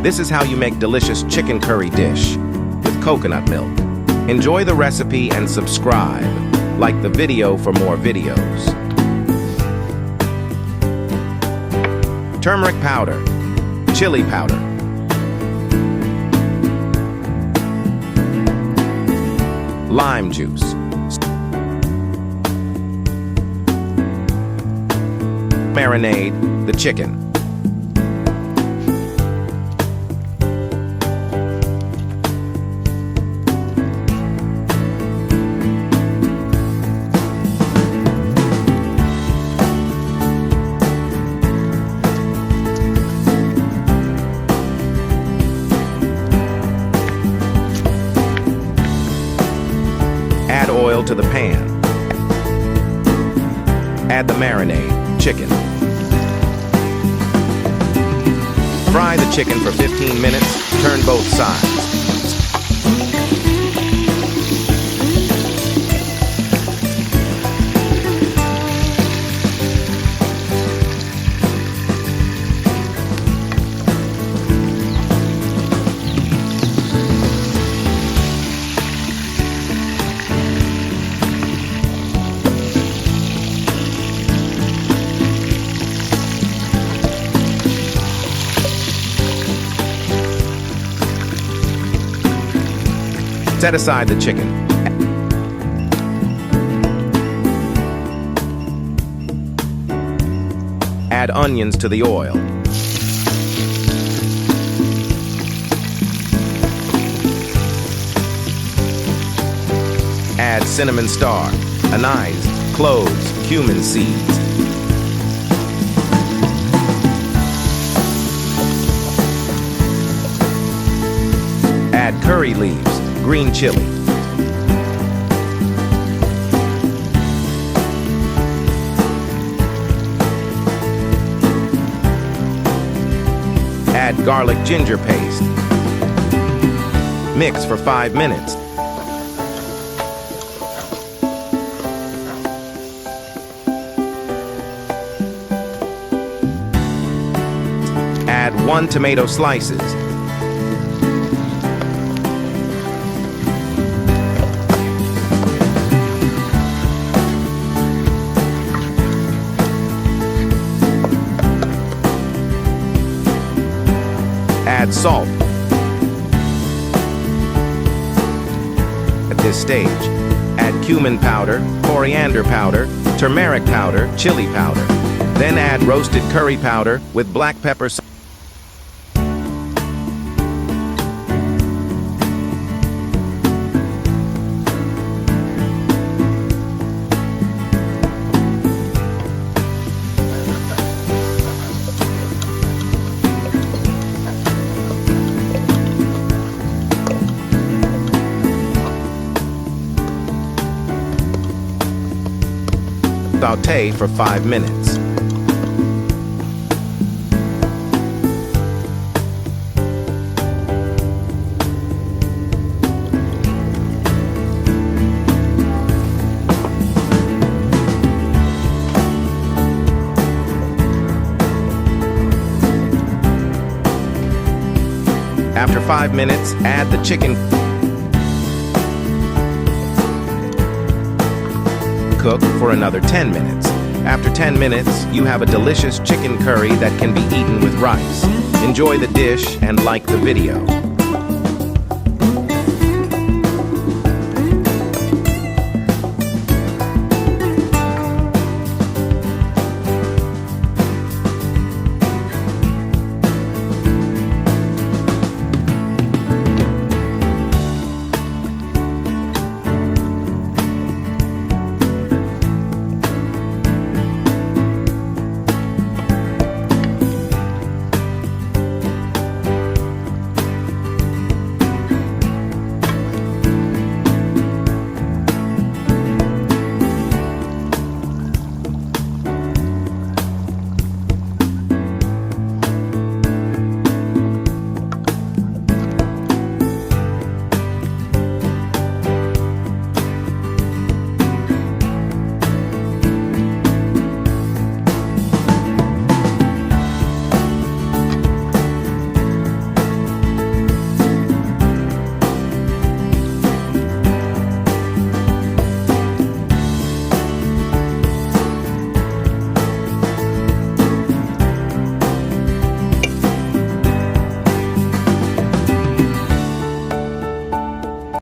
This is how you make delicious chicken curry dish with coconut milk. Enjoy the recipe and subscribe. Like the video for more videos. Turmeric powder, chili powder, lime juice, marinate the chicken. Add oil to the pan. Add the marinade, chicken. Fry the chicken for 15 minutes, turn both sides. Set aside the chicken. Add onions to the oil. Add cinnamon star, anise, cloves, cumin seeds. Add curry leaves, green chili. Add garlic ginger paste. Mix for 5 minutes. Add 1 tomato slices. Add salt. At this stage, add cumin powder, coriander powder, turmeric powder, chili powder. Then add roasted curry powder with black pepper sauce. Saute for 5 minutes. After 5 minutes, add the chicken. Cook for another 10 minutes. After 10 minutes, you have a delicious chicken curry that can be eaten with rice. Enjoy the dish and like the video.